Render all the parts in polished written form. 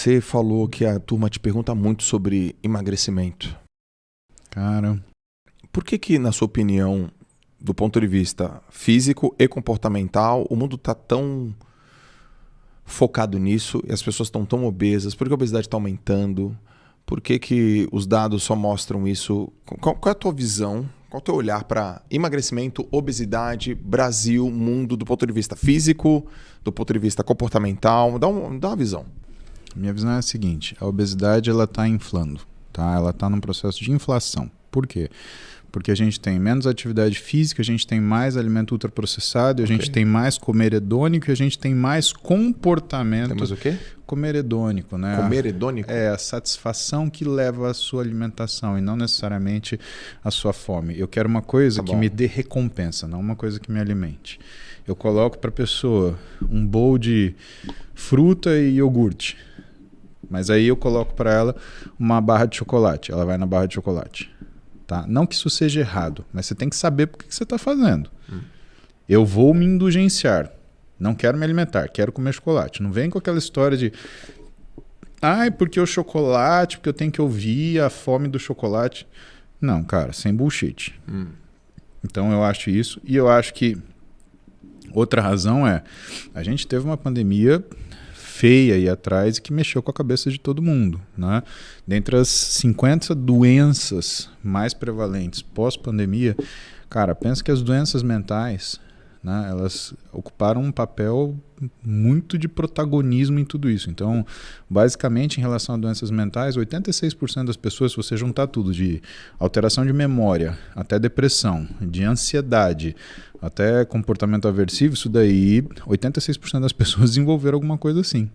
Você falou que a turma te pergunta muito sobre emagrecimento. Cara, Por que, na sua opinião, do ponto de vista físico e comportamental, o mundo está tão focado nisso e as pessoas estão tão obesas? Por que a obesidade está aumentando? Por que os dados só mostram isso? Qual é a tua visão? Qual é o teu olhar para emagrecimento, obesidade, Brasil, mundo, do ponto de vista físico, do ponto de vista comportamental? Dá uma visão. minha visão é a seguinte, a obesidade ela está inflando, tá? Ela está num processo de inflação. Por quê? Porque a gente tem menos atividade física, a gente tem mais alimento ultraprocessado, a gente tem mais comer hedônico e a gente tem mais comportamento. Temos o quê? Comer hedônico, né? Comer hedônico? É a satisfação que leva à sua alimentação e não necessariamente à sua fome. Eu quero uma coisa que me dê recompensa, não uma coisa que me alimente. Eu coloco para a pessoa um bowl de fruta e iogurte, mas aí eu coloco para ela uma barra de chocolate. Ela vai na barra de chocolate. Tá? Não que isso seja errado, mas você tem que saber por que você está fazendo. Eu vou me indulgenciar. Não quero me alimentar, quero comer chocolate. Não vem com aquela história de porque o chocolate, porque eu tenho que ouvir a fome do chocolate. Não, cara, sem bullshit. Então eu acho isso. E eu acho que outra razão é, a gente teve uma pandemia feia aí atrás e que mexeu com a cabeça de todo mundo, né? Dentre as 50 doenças mais prevalentes pós-pandemia, cara, pensa que as doenças mentais, né, elas ocuparam um papel muito de protagonismo em tudo isso. Então, basicamente, em relação a doenças mentais, 86% das pessoas, se você juntar tudo, de alteração de memória, até depressão, de ansiedade, até comportamento aversivo, isso daí, 86% das pessoas desenvolveram alguma coisa assim.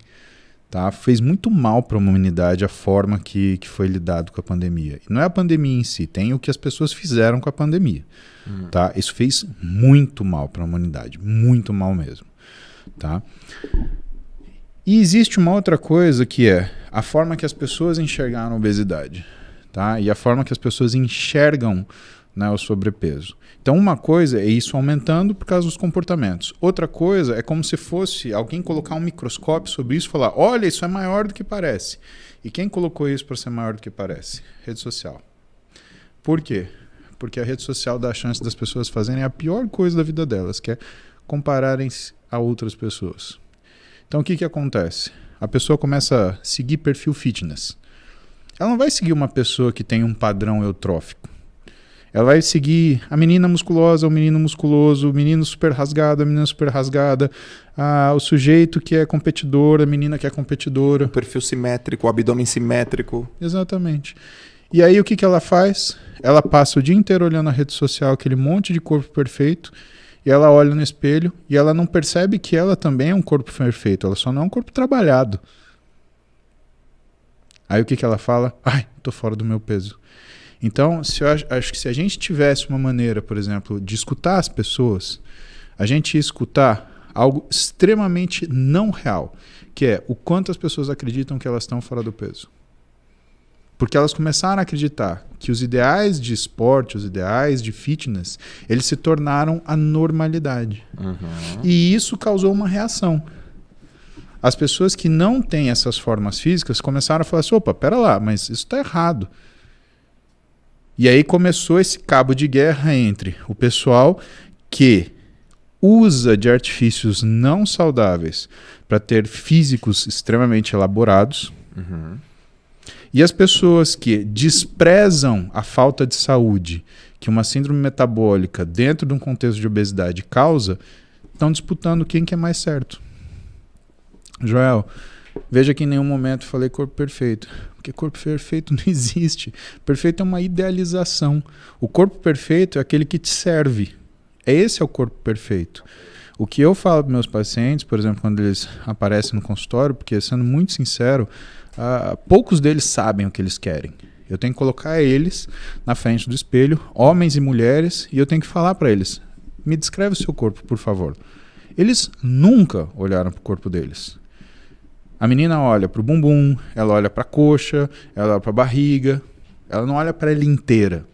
Tá? Fez muito mal para a humanidade a forma que foi lidado com a pandemia. E não é a pandemia em si, tem o que as pessoas fizeram com a pandemia. Tá? Isso fez muito mal para a humanidade, muito mal mesmo. Tá? E existe uma outra coisa que é a forma que as pessoas enxergaram a obesidade, tá? E a forma que as pessoas enxergam, né, o sobrepeso. Então uma coisa é isso aumentando por causa dos comportamentos. Outra coisa é como se fosse alguém colocar um microscópio sobre isso e falar, olha, isso é maior do que parece. E quem colocou isso para ser maior do que parece? Rede social. Por quê? Porque a rede social dá a chance das pessoas fazerem a pior coisa da vida delas, que é compararem-se a outras pessoas. Então o que acontece? A pessoa começa a seguir perfil fitness. Ela não vai seguir uma pessoa que tem um padrão eutrófico. Ela vai seguir a menina musculosa, o menino musculoso, o menino super rasgado, a menina super rasgada, o sujeito que é competidor, a menina que é competidora. O perfil simétrico, o abdômen simétrico. Exatamente. E aí o que ela faz? Ela passa o dia inteiro olhando a rede social, aquele monte de corpo perfeito, e ela olha no espelho e ela não percebe que ela também é um corpo perfeito, ela só não é um corpo trabalhado. Aí o que ela fala? Tô fora do meu peso. Então, acho que se a gente tivesse uma maneira, por exemplo, de escutar as pessoas, a gente ia escutar algo extremamente não real, que é o quanto as pessoas acreditam que elas estão fora do peso. Porque elas começaram a acreditar que os ideais de esporte, os ideais de fitness, eles se tornaram a normalidade. E isso causou uma reação. As pessoas que não têm essas formas físicas começaram a falar assim, opa, pera lá, mas isso está errado. E aí começou esse cabo de guerra entre o pessoal que usa de artifícios não saudáveis para ter físicos extremamente elaborados, e as pessoas que desprezam a falta de saúde que uma síndrome metabólica dentro de um contexto de obesidade causa, estão disputando quem que é mais certo. Joel, veja que em nenhum momento falei corpo perfeito, porque corpo perfeito não existe. Perfeito é uma idealização. O corpo perfeito é aquele que te serve. Esse é o corpo perfeito. O que eu falo para meus pacientes, por exemplo, quando eles aparecem no consultório, porque sendo muito sincero, poucos deles sabem o que eles querem. Eu tenho que colocar eles na frente do espelho, homens e mulheres, e eu tenho que falar para eles, me descreve o seu corpo, por favor. Eles nunca olharam para o corpo deles. A menina olha para o bumbum, ela olha para a coxa, ela olha para a barriga, ela não olha para ela inteira.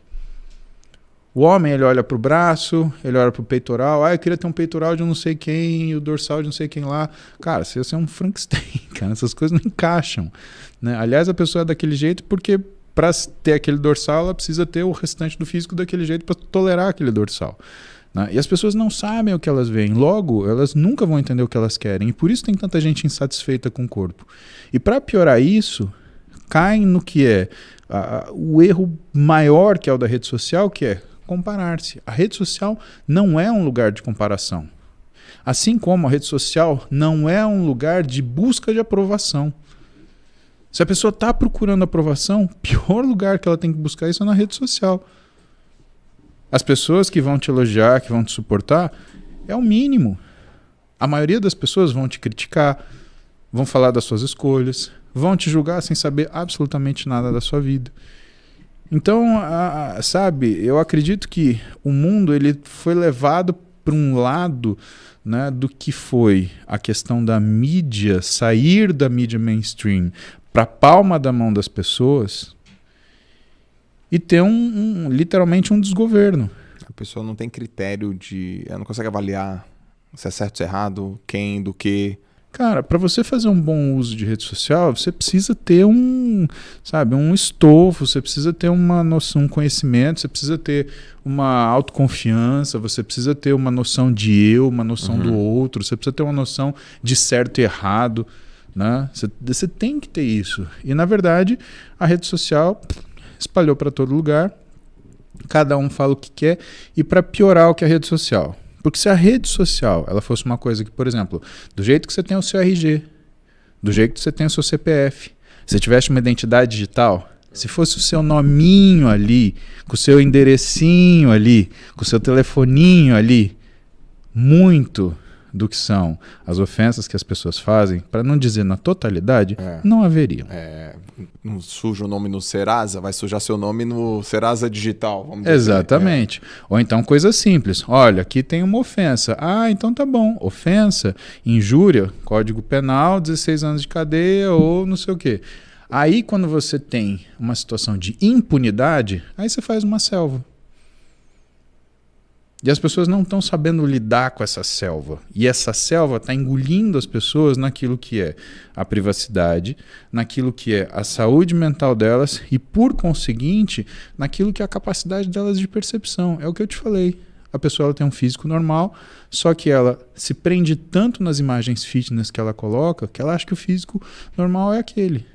O homem, ele olha para o braço, ele olha para o peitoral. Eu queria ter um peitoral de não sei quem e o dorsal de não sei quem lá. Cara, você é um Frankenstein, cara. Essas coisas não encaixam, né? Aliás, a pessoa é daquele jeito porque para ter aquele dorsal, ela precisa ter o restante do físico daquele jeito para tolerar aquele dorsal, né? E as pessoas não sabem o que elas veem. Logo, elas nunca vão entender o que elas querem. E por isso tem tanta gente insatisfeita com o corpo. E para piorar isso, caem no que é o erro maior, que é o da rede social, que é comparar-se. A rede social não é um lugar de comparação. Assim como a rede social não é um lugar de busca de aprovação. Se a pessoa está procurando aprovação, o pior lugar que ela tem que buscar isso é na rede social. As pessoas que vão te elogiar, que vão te suportar, é o mínimo. A maioria das pessoas vão te criticar, vão falar das suas escolhas, vão te julgar sem saber absolutamente nada da sua vida. Então, sabe, eu acredito que o mundo ele foi levado para um lado, né, do que foi a questão da mídia, sair da mídia mainstream para a palma da mão das pessoas e ter literalmente um desgoverno. A pessoa não tem critério ela não consegue avaliar se é certo, se é errado, quem, do que. Cara, para você fazer um bom uso de rede social, você precisa ter um estofo, você precisa ter uma noção, um conhecimento, você precisa ter uma autoconfiança, você precisa ter uma noção de eu, uma noção do outro, você precisa ter uma noção de certo e errado, né? Você tem que ter isso. E, na verdade, a rede social espalhou para todo lugar, cada um fala o que quer, e para piorar o que é a rede social. Porque se a rede social ela fosse uma coisa que, por exemplo, do jeito que você tem o seu RG, do jeito que você tem o seu CPF, se você tivesse uma identidade digital, se fosse o seu nominho ali, com o seu enderecinho ali, com o seu telefoninho ali, muito do que são as ofensas que as pessoas fazem, para não dizer na totalidade, não haveriam. Não suja o nome no Serasa, vai sujar seu nome no Serasa Digital. Vamos dizer. Exatamente. Ou então coisa simples. Olha, aqui tem uma ofensa. Então tá bom. Ofensa, injúria, Código Penal, 16 anos de cadeia ou não sei o quê. Aí quando você tem uma situação de impunidade, aí você faz uma selva. E as pessoas não estão sabendo lidar com essa selva. E essa selva está engolindo as pessoas naquilo que é a privacidade, naquilo que é a saúde mental delas e, por conseguinte, naquilo que é a capacidade delas de percepção. É o que eu te falei. A pessoa ela tem um físico normal, só que ela se prende tanto nas imagens fitness que ela coloca que ela acha que o físico normal é aquele.